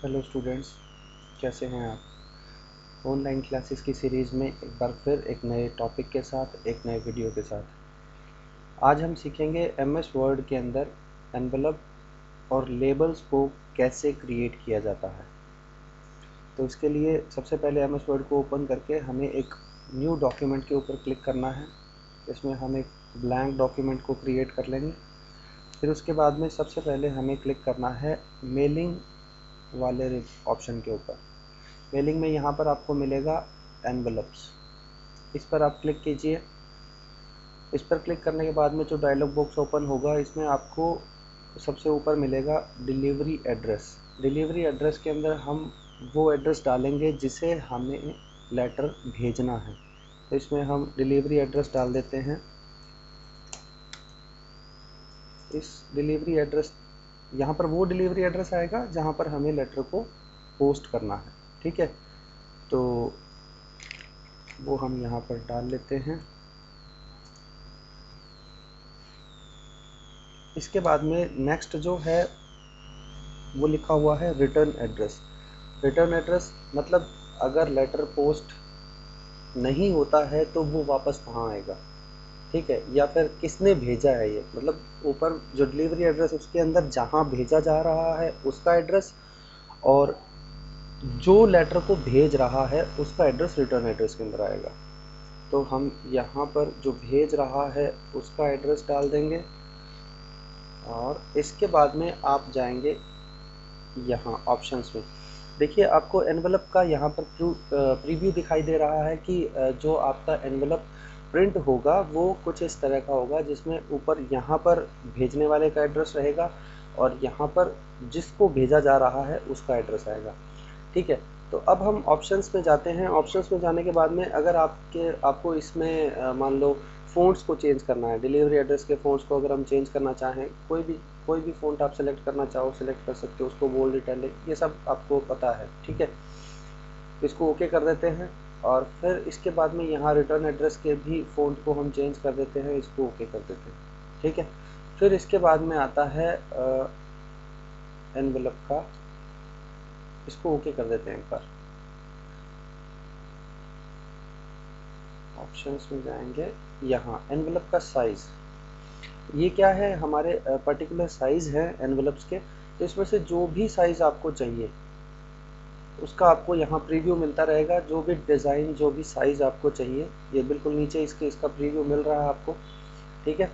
Hello students, कैसे हैं आप। ऑनलाइन क्लासेस की सीरीज़ में एक बार फिर एक नए टॉपिक के साथ एक नए वीडियो के साथ आज हम सीखेंगे एमएस वर्ड के अंदर एनवेलप और लेबल्स को कैसे क्रिएट किया जाता है। तो इसके लिए सबसे पहले एमएस वर्ड को ओपन करके हमें एक न्यू डॉक्यूमेंट के ऊपर क्लिक करना है। इसमें हम एक ब्लैंक डॉक्यूमेंट को क्रिएट कर लेंगे। फिर उसके बाद में सबसे पहले हमें क्लिक करना है मेलिंग वाले ऑप्शन के ऊपर। मेलिंग में यहाँ पर आपको मिलेगा एनवेलप्स, इस पर आप क्लिक कीजिए। इस पर क्लिक करने के बाद में जो डायलॉग बॉक्स ओपन होगा इसमें आपको सबसे ऊपर मिलेगा डिलीवरी एड्रेस। डिलीवरी एड्रेस के अंदर हम वो एड्रेस डालेंगे जिसे हमें लेटर भेजना है। तो इसमें हम डिलीवरी एड्रेस डाल देते हैं। इस डिलीवरी एड्रेस यहाँ पर वो डिलीवरी एड्रेस आएगा जहाँ पर हमें लेटर को पोस्ट करना है। ठीक है, तो वो हम यहाँ पर डाल लेते हैं। इसके बाद में नेक्स्ट जो है वो लिखा हुआ है रिटर्न एड्रेस। रिटर्न एड्रेस मतलब अगर लेटर पोस्ट नहीं होता है तो वो वापस कहाँ आएगा, ठीक है, या फिर किसने भेजा है। ये मतलब ऊपर जो डिलीवरी एड्रेस उसके अंदर जहाँ भेजा जा रहा है उसका एड्रेस, और जो लेटर को भेज रहा है उसका एड्रेस रिटर्न एड्रेस के अंदर आएगा। तो हम यहाँ पर जो भेज रहा है उसका एड्रेस डाल देंगे और इसके बाद में आप जाएंगे यहाँ ऑप्शंस में। देखिए आपको एनवेलप का यहाँ पर प्रीव्यू दिखाई दे रहा है कि जो आपका एनवेलप प्रिंट होगा वो कुछ इस तरह का होगा, जिसमें ऊपर यहाँ पर भेजने वाले का एड्रेस रहेगा और यहाँ पर जिसको भेजा जा रहा है उसका एड्रेस आएगा। ठीक है, तो अब हम ऑप्शंस में जाते हैं। ऑप्शंस में जाने के बाद में अगर आपको इसमें मान लो फ़ॉन्ट्स को चेंज करना है, डिलीवरी एड्रेस के फ़ॉन्ट्स को अगर हम चेंज करना चाहें, कोई भी फ़ॉन्ट आप सेलेक्ट करना चाहो सेलेक्ट कर सकते हो, उसको बोल्ड इटैलिक ये सब आपको पता है। ठीक है, इसको ओके कर देते हैं और फिर इसके बाद में यहाँ रिटर्न एड्रेस के भी फ़ॉन्ट को हम चेंज कर देते हैं, इसको ओके कर देते हैं। ठीक है, फिर इसके बाद में आता है एनवेलप का, इसको ओके कर देते हैं एक बार। ऑप्शंस में जाएंगे, यहाँ एनवेलप का साइज़, ये क्या है, हमारे पर्टिकुलर साइज़ है एनवेलप्स के। तो इसमें से जो भी साइज़ आपको चाहिए उसका आपको यहाँ प्रीव्यू मिलता रहेगा। जो भी डिज़ाइन जो भी साइज़ आपको चाहिए, ये बिल्कुल नीचे इसका प्रीव्यू मिल रहा है आपको। ठीक है,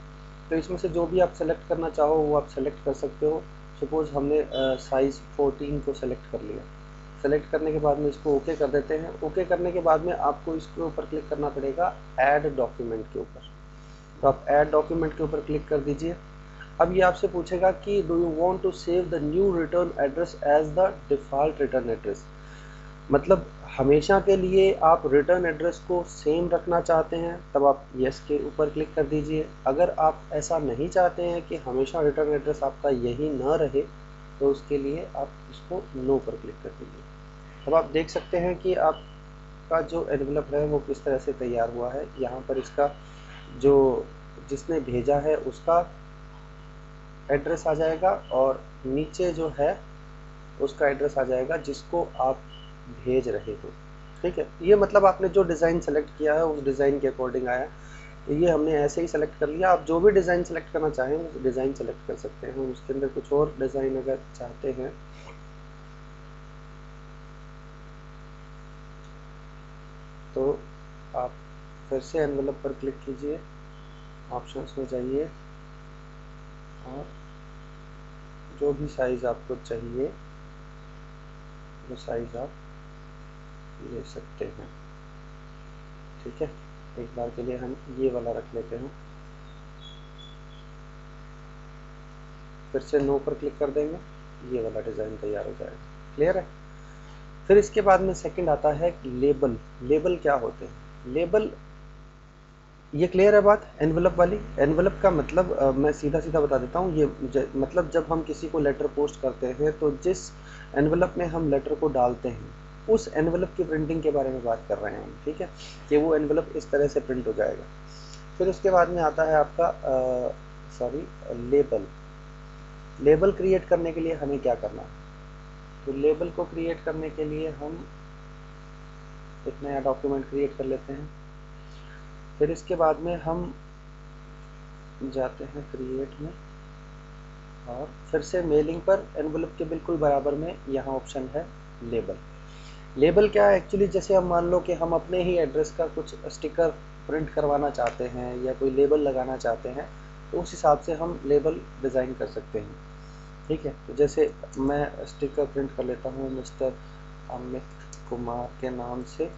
तो इसमें से जो भी आप सेलेक्ट करना चाहो वो आप सेलेक्ट कर सकते हो। सपोज़ हमने साइज़ 14 को सेलेक्ट कर लिया। सेलेक्ट करने के बाद में इसको ओके कर देते हैं। ओके करने के बाद में आपको इसके ऊपर क्लिक करना पड़ेगा ऐड डॉक्यूमेंट के ऊपर। तो आप ऐड डॉक्यूमेंट के ऊपर क्लिक कर दीजिए। अब ये आपसे पूछेगा कि do you want to save the new return address as the default return address, मतलब हमेशा के लिए आप रिटर्न एड्रेस को सेम रखना चाहते हैं, तब आप यस के ऊपर क्लिक कर दीजिए। अगर आप ऐसा नहीं चाहते हैं कि हमेशा रिटर्न एड्रेस आपका यही ना रहे, तो उसके लिए आप इसको नो पर क्लिक कर दीजिए। अब आप देख सकते हैं कि आपका जो एनवेलप है वो किस तरह से तैयार हुआ है। यहाँ पर इसका जो जिसने भेजा है उसका एड्रेस आ जाएगा और नीचे जो है उसका एड्रेस आ जाएगा जिसको आप भेज रहे हो। ठीक है, ये मतलब आपने जो डिज़ाइन सेलेक्ट किया है उस डिज़ाइन के अकॉर्डिंग आया। तो ये हमने ऐसे ही सेलेक्ट कर लिया। आप जो भी डिज़ाइन सेलेक्ट करना चाहें उस डिज़ाइन सेलेक्ट कर सकते हैं। उसके अंदर कुछ और डिज़ाइन अगर चाहते हैं तो आप फिर से एनवेलप पर क्लिक कीजिए, ऑप्शंस में जाइए और जो भी साइज़ आपको चाहिए वो साइज़ आप ले सकते हैं। ठीक है, एक बार के लिए हम ये वाला रख लेते हैं, फिर से नो पर क्लिक कर देंगे, ये वाला डिज़ाइन तैयार हो जाएगा। क्लियर है। फिर इसके बाद में सेकंड आता है लेबल। लेबल क्या होते हैं, लेबल, ये क्लियर है बात एनवेलप वाली। एनवेलप का मतलब मैं सीधा सीधा बता देता हूँ। ये मतलब जब हम किसी को लेटर पोस्ट करते हैं तो जिस एनवेलप में हम लेटर को डालते हैं उस एनवेलप की प्रिंटिंग के बारे में बात कर रहे हैं हम। ठीक है, कि वो एनवेलप इस तरह से प्रिंट हो जाएगा। फिर उसके बाद में आता है आपका लेबल। लेबल क्रिएट करने के लिए हमें क्या करना है, तो लेबल को क्रिएट करने के लिए हम एक नया डॉक्यूमेंट क्रिएट कर लेते हैं। फिर इसके बाद में हम जाते हैं क्रिएट में और फिर से मेलिंग पर एनवलप के बिल्कुल बराबर में यहाँ ऑप्शन है लेबल। लेबल क्या है एक्चुअली, जैसे हम मान लो कि हम अपने ही एड्रेस का कुछ स्टिकर प्रिंट करवाना चाहते हैं या कोई लेबल लगाना चाहते हैं, तो उस हिसाब से हम लेबल डिज़ाइन कर सकते हैं। ठीक है, तो जैसे मैं स्टिकर प्रिंट कर लेता हूँ मिस्टर अमित कुमार के नाम से।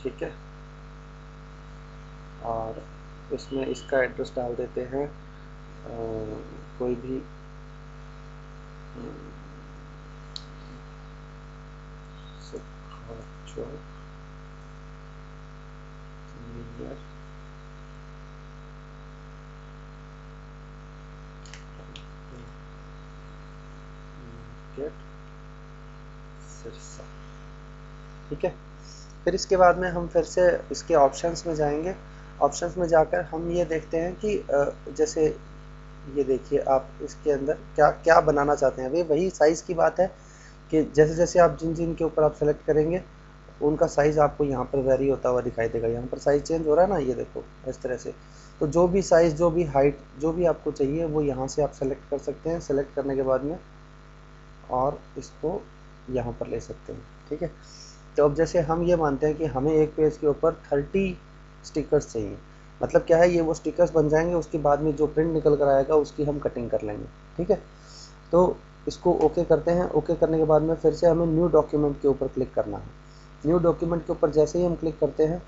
ठीक है, और इसमें इसका एड्रेस डाल देते हैं कोई भी चौक नियर मार्केट सिरसा। ठीक है, फिर इसके बाद में हम फिर से इसके ऑप्शंस में जाएंगे। ऑप्शंस में जाकर हम ये देखते हैं कि जैसे ये देखिए आप इसके अंदर क्या क्या बनाना चाहते हैं। वही साइज़ की बात है कि जैसे जैसे आप जिन जिन के ऊपर आप सेलेक्ट करेंगे उनका साइज़ आपको यहाँ पर वेरी होता हुआ दिखाई देगा। यहाँ पर साइज़ चेंज हो रहा है ना, ये देखो इस तरह से। तो जो भी साइज़, जो भी हाइट, जो भी आपको चाहिए वो यहाँ से आप सेलेक्ट कर सकते हैं। सेलेक्ट करने के बाद में और इसको यहाँ पर ले सकते हैं। ठीक है, तो अब जैसे हम ये मानते हैं कि हमें एक पेज के ऊपर 30 स्टिकर्स चाहिए। मतलब क्या है, ये वो स्टिकर्स बन जाएंगे, उसके बाद में जो प्रिंट निकल कर आएगा उसकी हम कटिंग कर लेंगे। ठीक है, तो इसको ओके करते हैं। ओके करने के बाद में फिर से हमें न्यू डॉक्यूमेंट के ऊपर क्लिक करना है। न्यू डॉक्यूमेंट के ऊपर जैसे ही हम क्लिक करते हैं,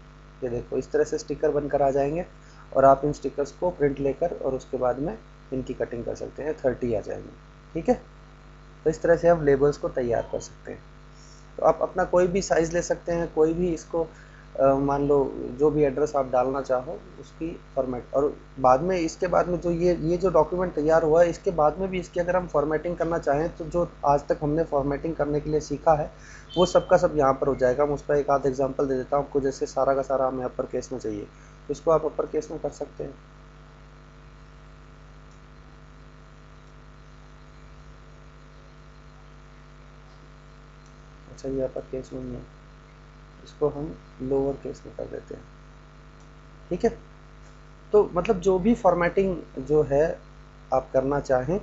ये देखो इस तरह से स्टिकर बनकर आ जाएंगे और आप इन स्टिकर्स को प्रिंट लेकर और उसके बाद में इनकी कटिंग कर सकते हैं, 30 आ जाएंगे। ठीक है, तो इस तरह से हम लेबल्स को तैयार कर सकते हैं। तो आप अपना कोई भी साइज़ ले सकते हैं, कोई भी इसको मान लो जो भी एड्रेस आप डालना चाहो उसकी फॉर्मेट। और बाद में इसके बाद में जो ये जो डॉक्यूमेंट तैयार हुआ है, इसके बाद में भी इसकी अगर हम फॉर्मेटिंग करना चाहें तो जो आज तक हमने फॉर्मेटिंग करने के लिए सीखा है वो सब का सब यहाँ पर हो जाएगा। मैं उसका एक आध एग्जांपल दे देता हूँ आपको। जैसे सारा का सारा हमें अपर केस में चाहिए तो इसको आप अपर केस में कर सकते हैं। अच्छा, ये अपर केस में नहीं है, इसको हम लोअर केस में कर देते हैं। ठीक है, तो मतलब जो भी फॉर्मेटिंग जो है आप करना चाहें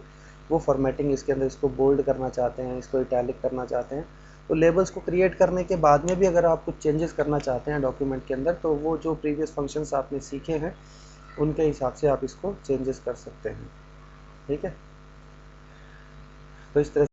वो फॉर्मेटिंग इसके अंदर, इसको बोल्ड करना चाहते हैं, इसको इटैलिक करना चाहते हैं, तो लेबल्स को क्रिएट करने के बाद में भी अगर आप कुछ चेंजेस करना चाहते हैं डॉक्यूमेंट के अंदर, तो वो जो प्रीवियस फंक्शंस आपने सीखे हैं उनके हिसाब से आप इसको चेंजेस कर सकते हैं। ठीक है, तो इस तरह